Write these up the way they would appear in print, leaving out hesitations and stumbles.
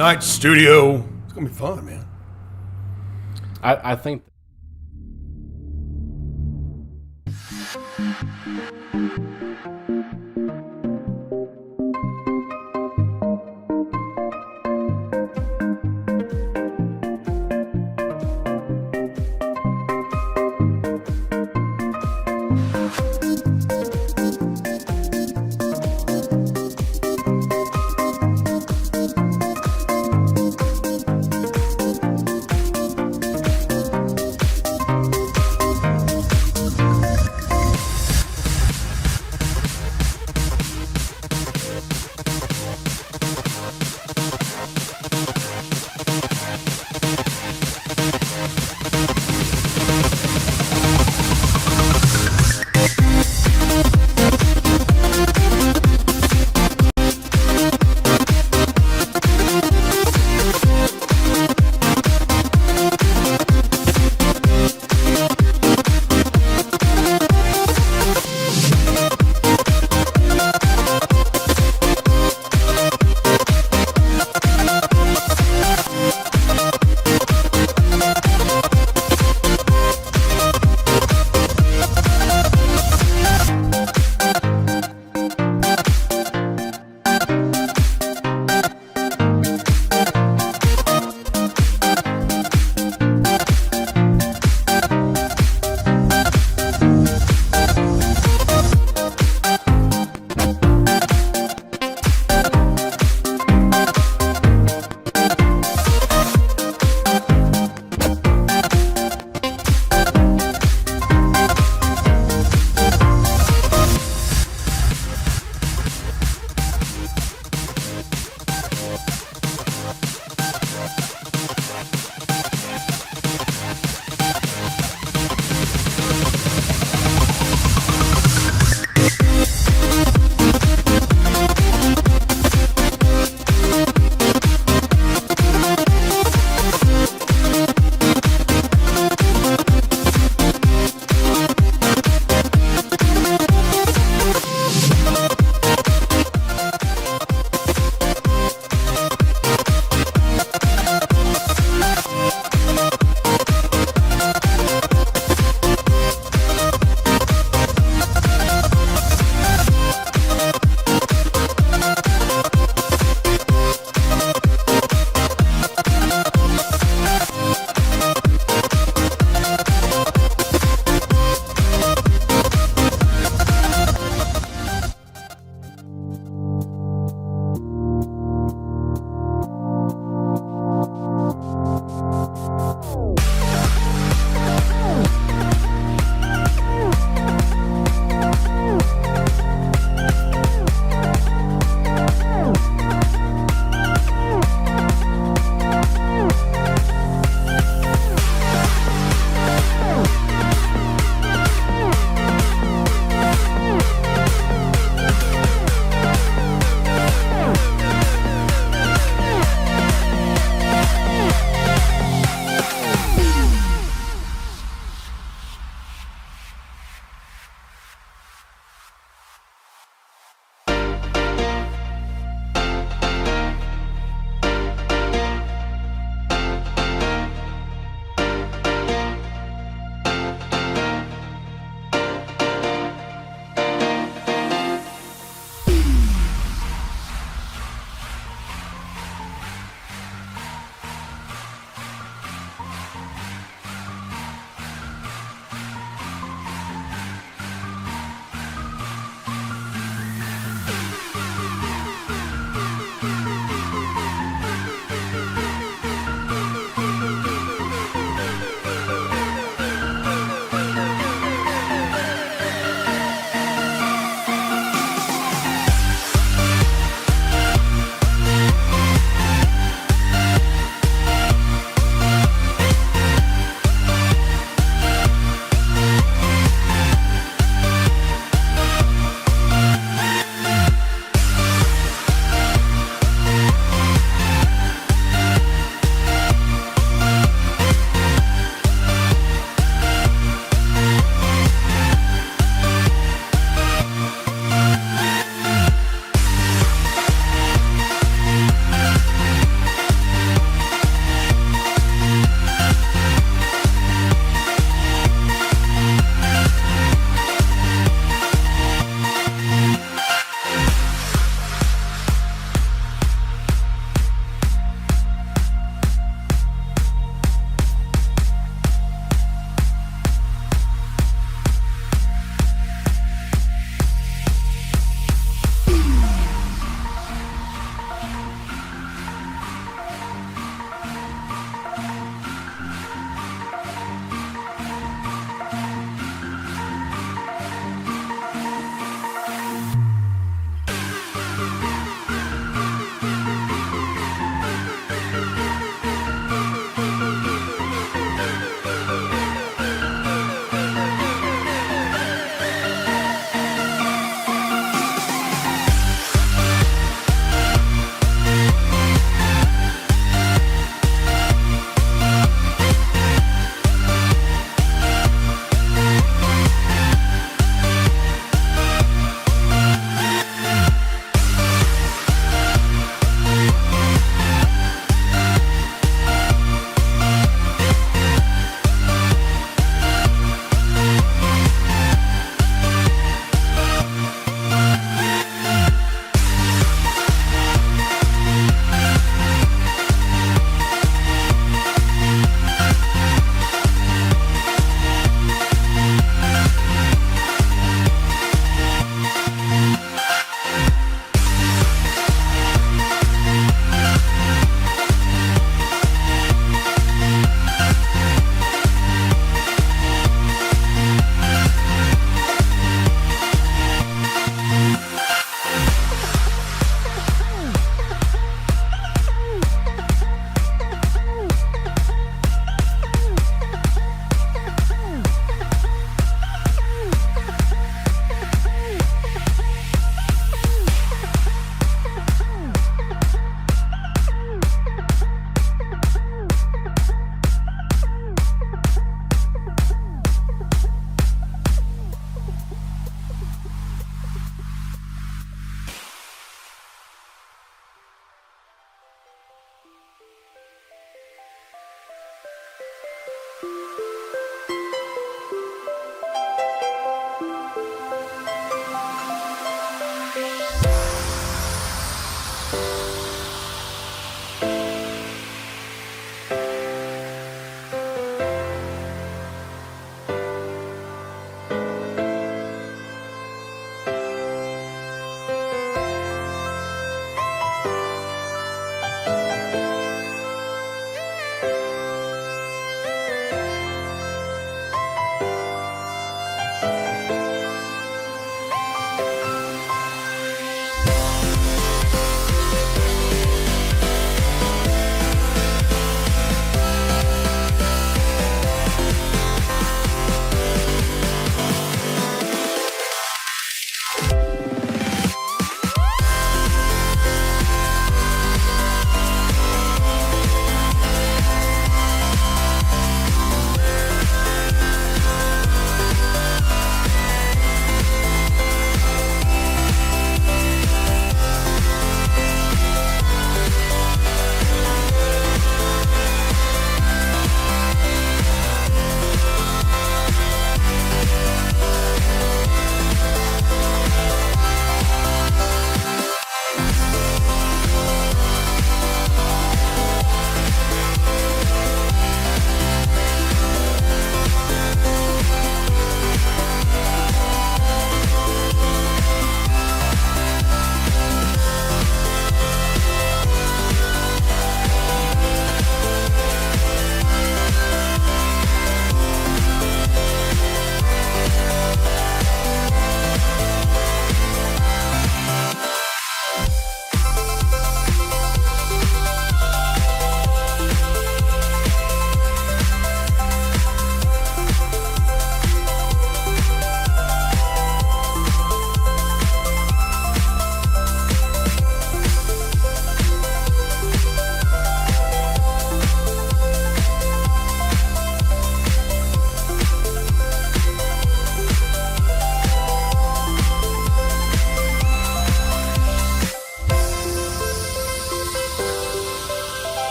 Night studio. It's gonna be fun, man. I think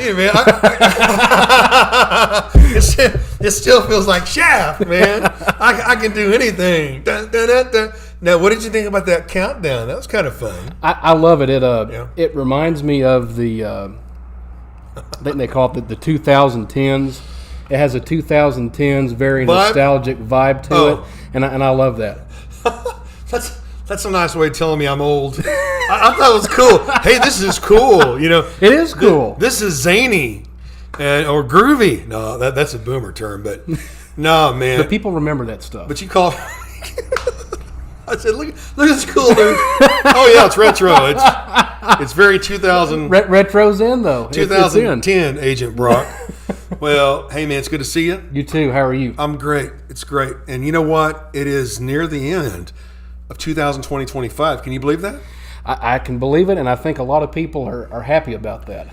Hey, man. It still feels like Shaft, man. I can do anything. Dun, dun, dun, dun. Now, what did you think about that countdown? That was kind of fun. I love it. It reminds me of the I think they call it the 2010s. It has a 2010s very nostalgic vibe to it, and I love that. That's a nice way of telling me I'm old. I thought it was cool. Hey, this is cool. You know, it is cool. This is zany, or groovy. No, that's a boomer term, but no, man. But people remember that stuff. But you call. I said, look at this cool dude. Oh yeah, it's retro. It's very 2000. Retro's in though. 2010, Agent Brock. Well, hey man, it's good to see you. You too. How are you? I'm great. It's great. And you know what? It is near the end of 2020-25. Can you believe that? I can believe it, and I think a lot of people are happy about that.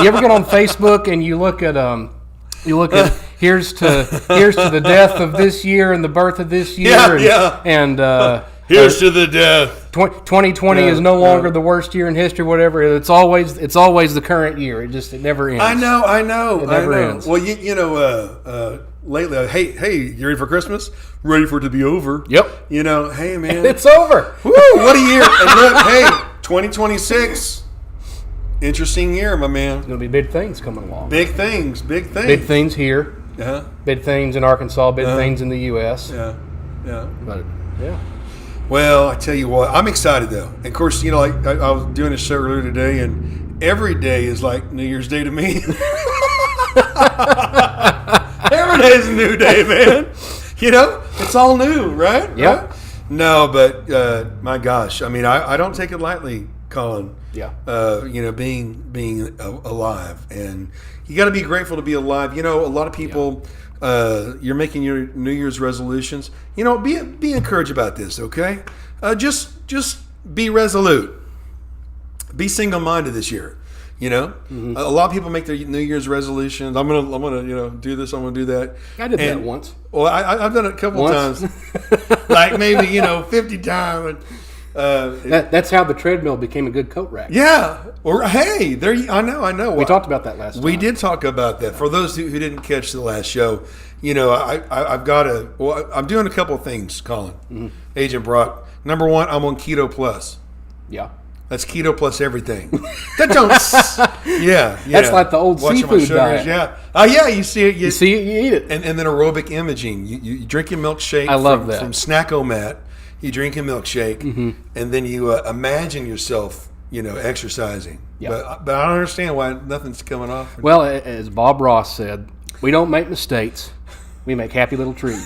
You ever get on Facebook and you look at here's to the death of this year and the birth of this year, and here's to the death. 2020 is no longer the worst year in history. Whatever, it's always the current year. It never ends. I know. It never ends. Well, you know, lately, hey, you ready for Christmas? Ready for it to be over? Yep. You know, hey man, it's over. Woo! What a year! And look, hey, 2026. Interesting year, my man. There's going to be big things coming along. Big things. Big things here. Yeah. Big things in Arkansas. Big things in the U.S. Yeah. But, yeah. Well, I tell you what, I'm excited though. And of course, you know, like I was doing a show earlier today, and every day is like New Year's Day to me. Every day is a new day, man. You know, it's all new, right? Yeah. Right? No, but my gosh, I mean, I don't take it lightly, Colin. Yeah. You know, being alive, and you got to be grateful to be alive. You know, a lot of people, you're making your New Year's resolutions. You know, be encouraged about this, okay? Just be resolute. Be single-minded this year. You know, a lot of people make their New Year's resolutions. I'm gonna, you know, do this. I'm gonna do that. I did that once. Well, I've done it a couple times, like maybe 50 times. That's how the treadmill became a good coat rack. Yeah. Or hey, there. I know. We talked about that last time. We did talk about that. For those who didn't catch the last show, you know, I've got to. Well, I'm doing a couple of things, Colin. Agent Brock. Number one, I'm on Keto Plus. Yeah. That's keto plus everything. That don't. Yeah. That's like the old seafood diet. Yeah. Oh yeah. You see it. You see it. You eat it. And then aerobic imaging. You drink your milkshake. I love that from Snackomat. You drink a milkshake, and then you imagine yourself, you know, exercising. Yeah. But I don't understand why nothing's coming off. Well, as Bob Ross said, we don't make mistakes. We make happy little trees.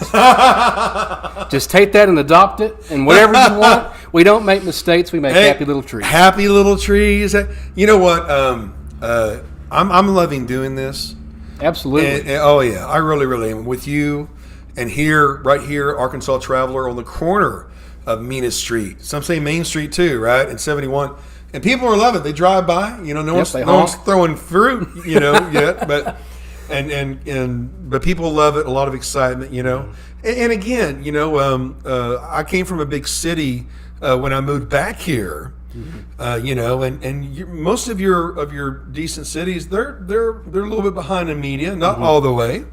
Just take that and adopt it, and whatever you want. We don't make mistakes. We make happy little trees. Happy little trees. You know what? I'm loving doing this. Absolutely. Oh yeah, I really am with you. And right here, Arkansas Traveler on the corner of Mena Street. Some say Main Street too, right? And 71. And people are loving it. They drive by. You know, no one's throwing fruit, you know, yet, but. But people love it. A lot of excitement, you know. And again, you know, I came from a big city when I moved back here, you know, and most of your decent cities, they're a little bit behind in media, not all the way.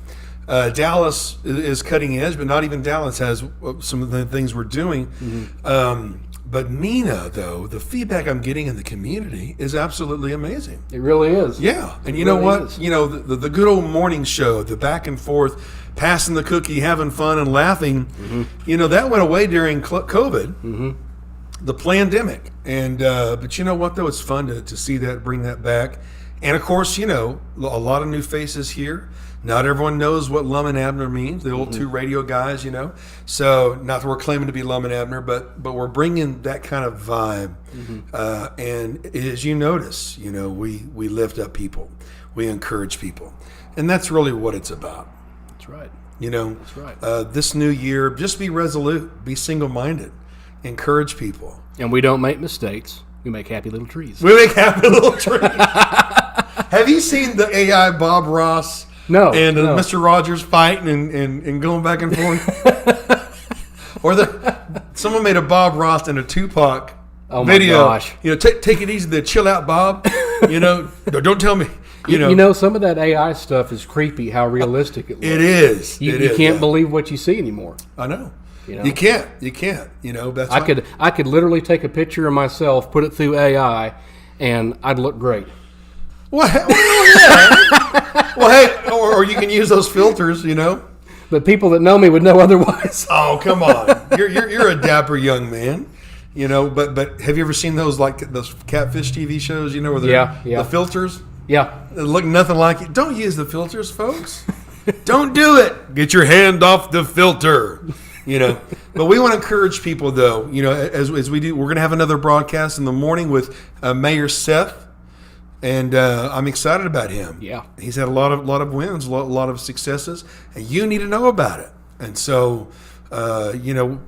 Dallas is cutting edge, but not even Dallas has some of the things we're doing. But Mena, though, the feedback I'm getting in the community is absolutely amazing. It really is. Yeah. And you know what? You know, the good old morning show, the back and forth, passing the cookie, having fun and laughing, you know, that went away during COVID, the pandemic. And but you know what, though? It's fun to see that, bring that back. And, of course, you know, a lot of new faces here. Not everyone knows what Lum and Abner means, the old two radio guys, you know. So not that we're claiming to be Lum and Abner, but we're bringing that kind of vibe. And as you notice, you know, we lift up people. We encourage people. And that's really what it's about. That's right. You know, that's right. This new year, just be resolute, be single-minded, encourage people. And we don't make mistakes. We make happy little trees. We make happy little trees. Have you seen the AI Bob Ross? No. And Mr. Rogers fighting and going back and forth? Or someone made a Bob Ross and a Tupac video. My gosh. You know, take it easy, the chill out Bob. You know, don't tell me. You know, some of that AI stuff is creepy. How realistic it looks. It is. You can't believe what you see anymore. I know. You know? You can't. You know, that's. I could literally take a picture of myself, put it through AI, and I'd look great. Well, yeah. Well, hey, or you can use those filters. You know. But people that know me would know otherwise. Oh, come on! You're a dapper young man. You know, but have you ever seen those catfish TV shows? You know, where the filters. Yeah. They look nothing like it. Don't use the filters, folks. Don't do it. Get your hand off the filter. You know. But we want to encourage people, though. You know, as we do, we're going to have another broadcast in the morning with Mayor Seth, and I'm excited about him. Yeah. He's had a lot of wins, a lot of successes, and you need to know about it. And so, you know,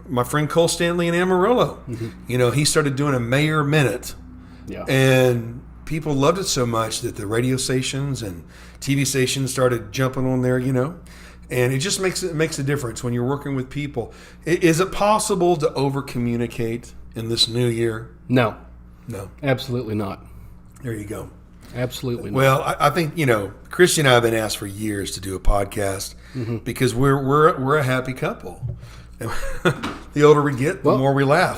my friend Cole Stanley in Amarillo, you know, he started doing a Mayor Minute, and people loved it so much that the radio stations and TV stations started jumping on there, you know, and it just makes a difference when you're working with people. Is it possible to over communicate in this new year? No, absolutely not. There you go. Absolutely not. Well, I think, you know, Christy and I have been asked for years to do a podcast because we're a happy couple. The older we get, the more we laugh.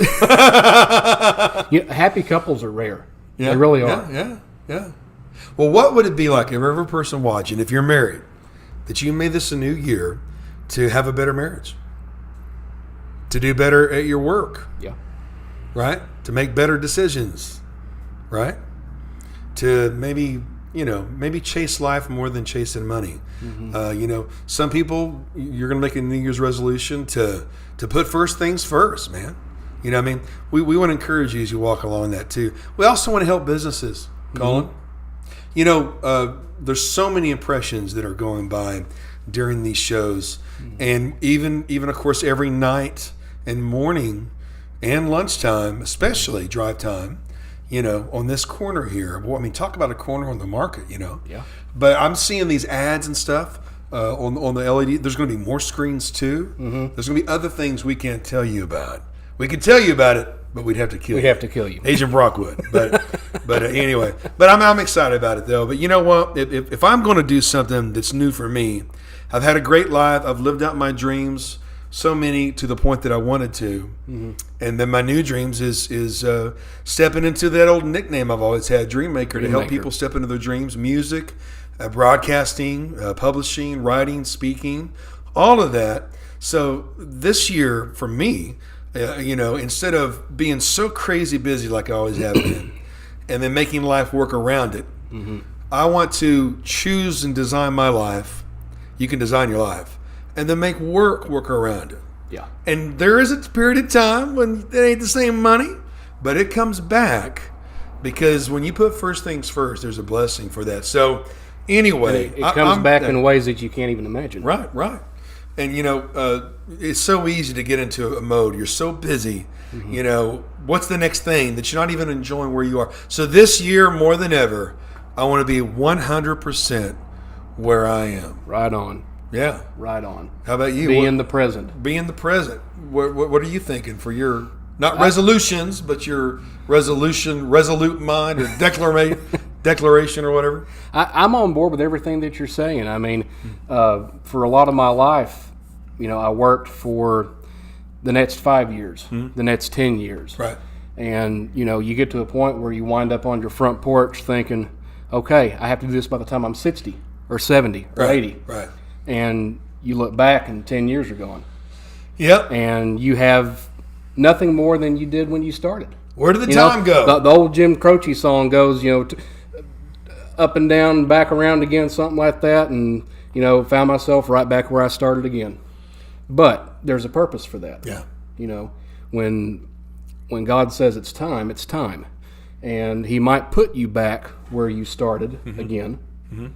Happy couples are rare. Yeah, they really are. Yeah. Well, what would it be like if every person watching, if you're married, that you made this a new year to have a better marriage, to do better at your work, right? To make better decisions, right? To maybe chase life more than chasing money. You know, some people, you're going to make a New Year's resolution to put first things first, man. You know what I mean? We want to encourage you as you walk along that too. We also want to help businesses, Colin. You know, there's so many impressions that are going by during these shows. And even of course, every night and morning and lunchtime, especially drive time, you know, on this corner here. Well, I mean, talk about a corner on the market, you know. Yeah. But I'm seeing these ads and stuff on the LED. There's going to be more screens too. There's going to be other things we can't tell you about. We can tell you about it, but we'd have to kill you. We'd have to kill you. Agent Brock would. But anyway. But I'm excited about it, though. But you know what? If I'm going to do something that's new for me, I've had a great life. I've lived out my dreams, so many to the point that I wanted to. And then my new dreams is stepping into that old nickname I've always had, Dreammaker, to help people step into their dreams. Music, broadcasting, publishing, writing, speaking, all of that. So this year for me, you know, instead of being so crazy busy like I always have been, and then making life work around it, I want to choose and design my life. You can design your life, and then make work around it. Yeah. And there is a period of time when it ain't the same money, but it comes back because when you put first things first, there's a blessing for that. So anyway, it comes back in ways that you can't even imagine. Right. And, you know, it's so easy to get into a mode. You're so busy, you know, what's the next thing that you're not even enjoying where you are. So this year, more than ever, I want to be 100% where I am. Right on. Yeah. Right on. How about you? Be in the present. Be in the present. What are you thinking for your, not resolutions, but your resolute mind or declaration or whatever? I'm on board with everything that you're saying. I mean, for a lot of my life, you know, I worked for the next 5 years, the next 10 years. Right. And, you know, you get to a point where you wind up on your front porch thinking, okay, I have to do this by the time I'm 60 or 70 or 80. Right. And you look back and 10 years are gone. Yep. And you have nothing more than you did when you started. Where did the time go? The old Jim Croce song goes, you know, up and down, back around again, something like that. And, you know, found myself right back where I started again. But there's a purpose for that. Yeah. You know, when God says it's time, it's time. And he might put you back where you started again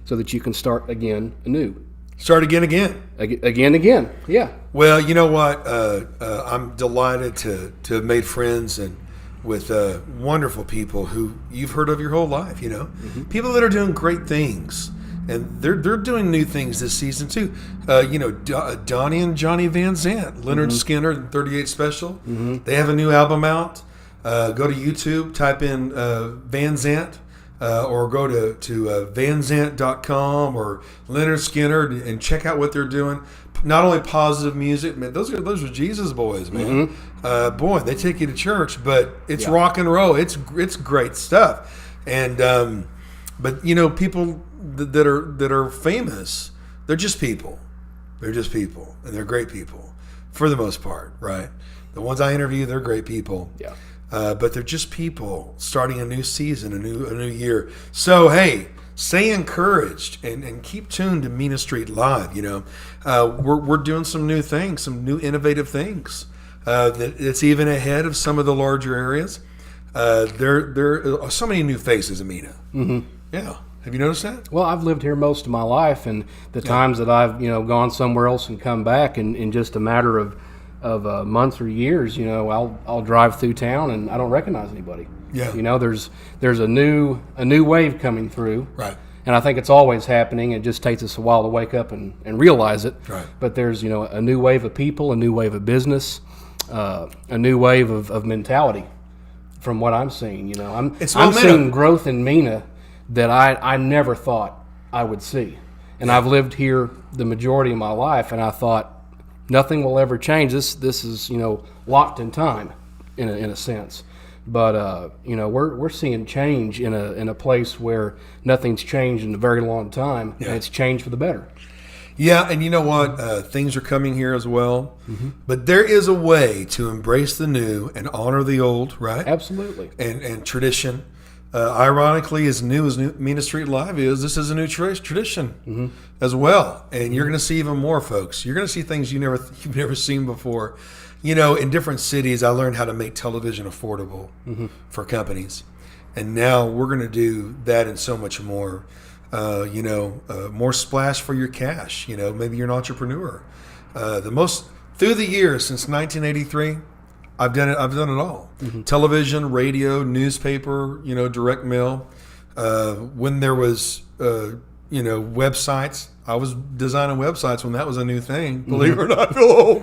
so that you can start again anew. Start again. Again. Yeah. Well, you know what? I'm delighted to have made friends and with wonderful people who you've heard of your whole life, you know. People that are doing great things. And they're doing new things this season, too. You know, Donnie and Johnny Van Zant, Leonard Skinner, 38 Special. They have a new album out. Go to YouTube, type in Van Zant. or go to vanzant.com or Leonard Skinner and check out what they're doing. Not only positive music, man, those are Jesus boys, man. Boy, they take you to church, but it's rock and roll. It's great stuff. And but people that are famous, they're just people. They're just people, and they're great people for the most part, right? The ones I interview, they're great people. Yeah. But they're just people starting a new season, a new year. So hey, stay encouraged and keep tuned to Mena Street Live. We're doing some new things, some new innovative things that's even ahead of some of the larger areas. There are so many new faces in Mena. Mm-hmm. Yeah. Have you noticed that? Well, I've lived here most of my life, and the times that I've gone somewhere else and come back in just a matter of months or years, I'll drive through town and I don't recognize anybody. Yeah. There's a new wave coming through. Right. And I think it's always happening. It just takes us a while to wake up and realize it. Right. But there's a new wave of people, a new wave of business, a new wave of mentality. From what I'm seeing, I'm seeing growth in Mena that I never thought I would see. And I've lived here the majority of my life, and I thought nothing will ever change. This is locked in time, in a sense. But we're seeing change in a place where nothing's changed in a very long time, and it's changed for the better. Yeah, and you know what? Things are coming here as well. Mm-hmm. But there is a way to embrace the new and honor the old, right? Absolutely. And tradition. Ironically, as new as Mena Street Live is, this is a new tradition as well. And you're going to see even more, folks. You're going to see things you've never seen before. In different cities, I learned how to make television affordable for companies. And now we're going to do that and so much more. More splash for your cash. Maybe you're an entrepreneur. Through the years since 1983, I've done it all. Mm-hmm. Television, radio, newspaper, direct mail. When there was, websites, I was designing websites when that was a new thing. Believe it or not, I feel old.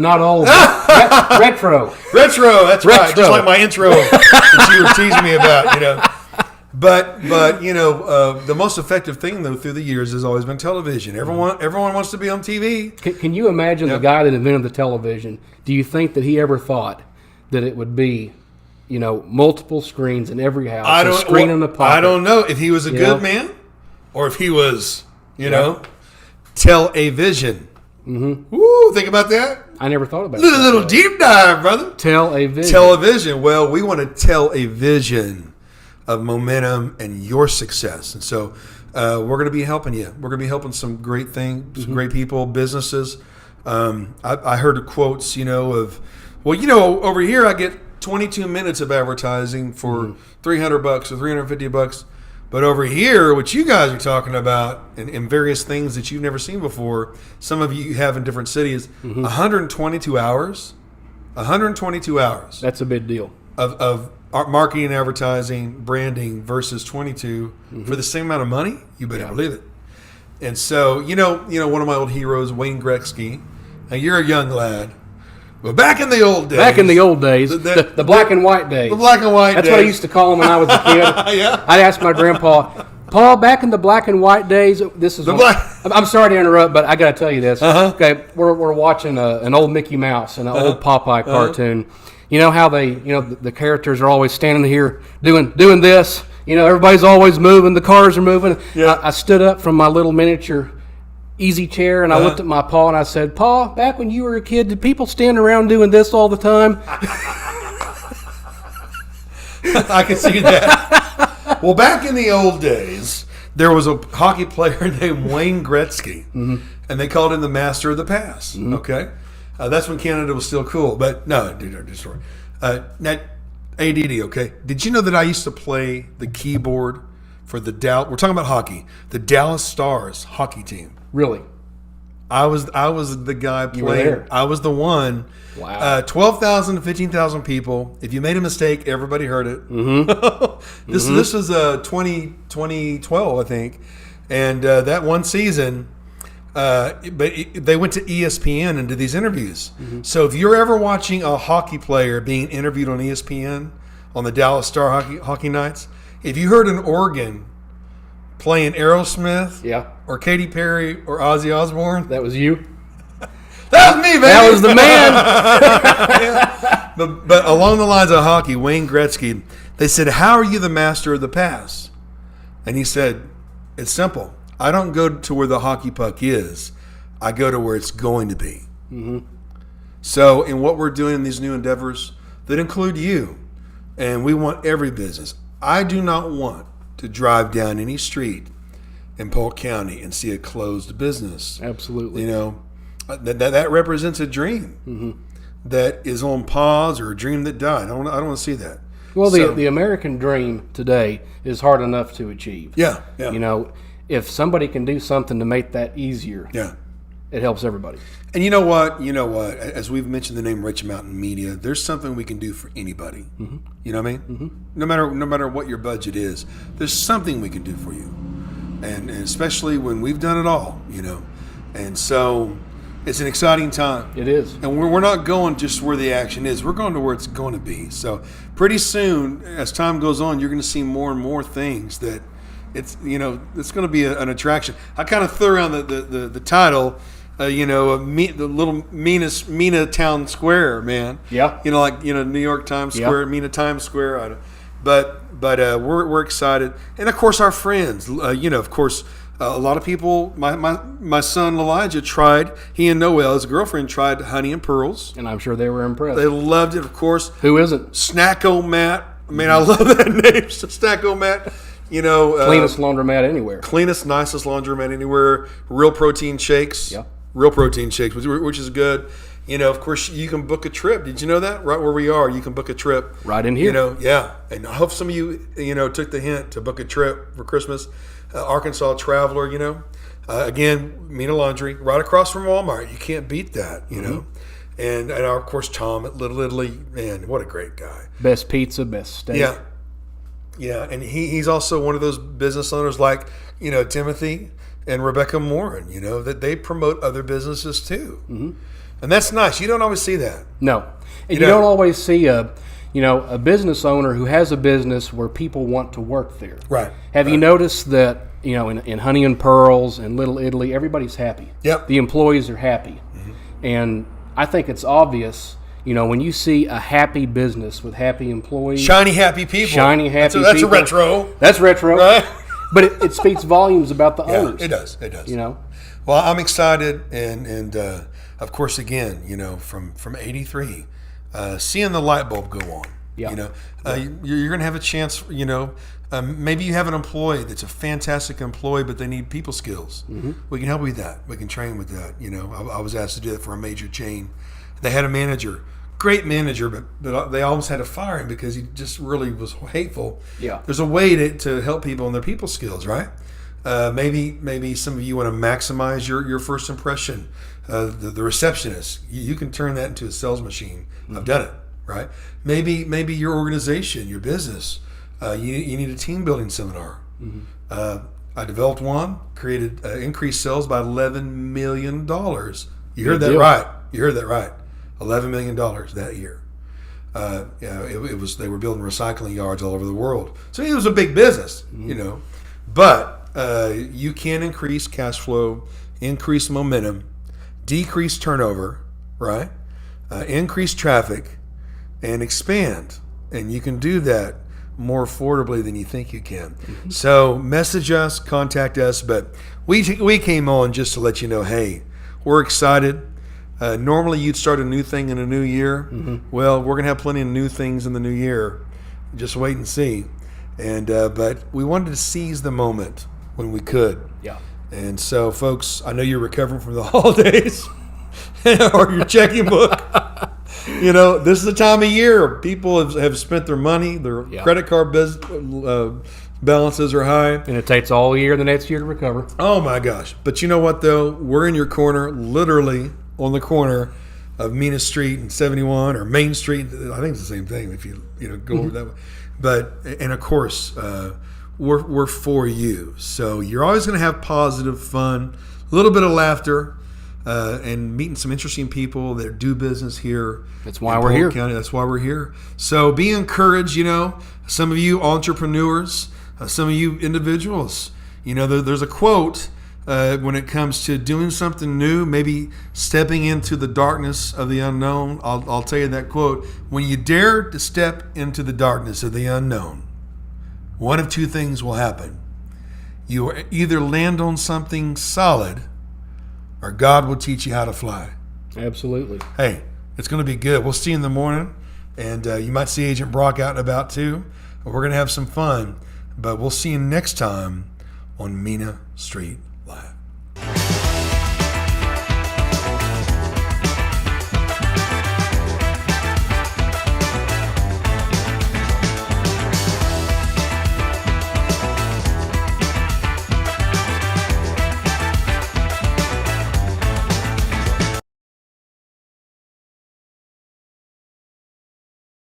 Not old. Retro. That's right. Just like my intro that you were teasing me about. But the most effective thing though through the years has always been television. Everyone wants to be on TV. Can you imagine the guy that invented the television? Do you think that he ever thought that it would be, multiple screens in every house, a screen in the pocket? I don't know if he was a good man, or if he was, tell-a-vision. Mm-hmm. Woo! Think about that. I never thought about it. Little deep dive, brother. Tell-a-vision. Tell-a-vision. Well, we want to tell a vision of momentum and your success. And so we're going to be helping you. We're going to be helping some great things, some great people, businesses. I heard quotes, of, over here I get 22 minutes of advertising for $300 or $350. But over here, what you guys are talking about and various things that you've never seen before, some of you have in different cities, 122 hours. 122 hours. That's a big deal. Of marketing and advertising, branding versus 22 for the same amount of money, you better believe it. And so, one of my old heroes, Wayne Gretzky. Now you're a young lad, but back in the old days, the black and white days, That's what I used to call them when I was a kid. Yeah. I'd ask my grandpa, Paul, back in the black and white days, this is. I'm sorry to interrupt, but I got to tell you this. Okay, we're watching an old Mickey Mouse and an old Popeye cartoon. You know how they, the characters are always standing here doing this. Everybody's always moving. The cars are moving. Yeah. I stood up from my little miniature easy chair and I looked at my paw and I said, Paul, back when you were a kid, did people stand around doing this all the time? I can see that. Well, back in the old days, there was a hockey player named Wayne Gretzky, and they called him the master of the pass. Okay. That's when Canada was still cool, but no, dude, story. Now, ADD, okay? Did you know that I used to play the keyboard for we're talking about hockey, the Dallas Stars hockey team? Really? I was the guy playing. You were there. I was the one. Wow. 12,000 to 15,000 people. If you made a mistake, everybody heard it. This was 2012, I think, and that one season. But they went to ESPN and did these interviews. So if you're ever watching a hockey player being interviewed on ESPN, on the Dallas Star hockey nights. If you heard an organ playing Aerosmith, Yeah. or Katy Perry, or Ozzy Osbourne, That was you? that was me, baby. That was the man. But along the lines of hockey, Wayne Gretzky, they said, "How are you the master of the pass?" And he said, "It's simple. I don't go to where the hockey puck is. I go to where it's going to be." Mm-hmm. So in what we're doing in these new endeavors that include you, and we want every business, I do not want to drive down any street in Polk County and see a closed business. Absolutely. You know, that represents a dream that is on pause, or a dream that died. I don't want to see that. Well, So- the American dream today is hard enough to achieve. Yeah. You know, if somebody can do something to make that easier, Yeah. it helps everybody. And you know what? As we've mentioned the name Rich Mountain Media, there's something we can do for anybody. Mm-hmm. You know what I mean? Mm-hmm. No matter what your budget is, there's something we can do for you. And especially when we've done it all, you know. And so it's an exciting time. It is. And we're not going just where the action is. We're going to where it's going to be. So pretty soon, as time goes on, you're going to see more and more things that it's going to be an attraction. I kind of threw around the title, the little Mena Town Square, man. Yeah. New York Times Square, Mena Times Square. But we're excited, and of course our friends. A lot of people. My son Elijah tried. He and Noelle, his girlfriend, tried Honey and Pearls. And I'm sure they were impressed. They loved it, of course. Who isn't? Snacko-Matt. I mean, I love that name, Snacko-Matt. Cleanest laundromat anywhere. Cleanest, nicest laundromat anywhere. Real protein shakes. Yeah. Real protein shakes, which is good. Of course, you can book a trip. Did you know that? Right where we are, you can book a trip. Right in here. Yeah. And I hope some of you, took the hint to book a trip for Christmas. Arkansas Traveler, again, Mena Laundry, right across from Walmart. You can't beat that, you know. And of course, Tom at Little Italy, man, what a great guy. Best pizza, best steak. Yeah. Yeah, and he's also one of those business owners like, Timothy and Rebecca Morin, that they promote other businesses too. Mm-hmm. And that's nice. You don't always see that. No. And you don't always see a business owner who has a business where people want to work there. Right. Have you noticed that, in Honey and Pearls and Little Italy, everybody's happy. Yep. The employees are happy. Mm-hmm. And I think it's obvious, when you see a happy business with happy employees. Shiny, happy people. That's a retro. That's retro. Right? But it speaks volumes about the owners. It does. Well, I'm excited, and of course, again, from '83, seeing the light bulb go on. Yeah. You're going to have a chance. Maybe you have an employee that's a fantastic employee, but they need people skills. Mm-hmm. We can help you with that. We can train with that. I was asked to do that for a major chain. They had a manager, great manager, but they almost had to fire him because he just really was hateful. Yeah. There's a way to help people in their people skills, right? Maybe some of you want to maximize your first impression. The receptionist, you can turn that into a sales machine. Mm-hmm. I've done it, right? Maybe your organization, your business, you need a team building seminar. Mm-hmm. I developed one, created increased sales by $11 million. You heard that right. You heard that right. $11 million that year. It was, they were building recycling yards all over the world. So it was a big business, mm-hmm. But you can increase cash flow, increase momentum, decrease turnover, right? Increase traffic, and expand. And you can do that more affordably than you think you can. Mm-hmm. So message us, contact us. But we came on just to let you know, hey, we're excited. Normally you'd start a new thing in a new year. Mm-hmm. Well, we're going to have plenty of new things in the new year. Just wait and see. And but we wanted to seize the moment when we could. Yeah. And so, folks, I know you're recovering from the holidays or your checking book. This is the time of year people have spent their money. Their credit card balances are high. And it takes all year the next year to recover. Oh, my gosh. But you know what, though? We're in your corner, literally on the corner of Mena Street and 71 or Main Street. I think it's the same thing if you go over that way. But, and of course, we're for you. So you're always going to have positive fun, a little bit of laughter. and meeting some interesting people that do business here. That's why in we're Polk here. County. That's why we're here. So be encouraged. Some of you entrepreneurs, some of you individuals. There's a quote when it comes to doing something new, maybe stepping into the darkness of the unknown. I'll tell you that quote. When you dare to step into the darkness of the unknown, one of two things will happen. You will either land on something solid, or God will teach you how to fly. Absolutely. Hey, it's going to be good. We'll see you in the morning, and you might see Agent Brock out and about too. We're going to have some fun, but we'll see you next time on Mena Street.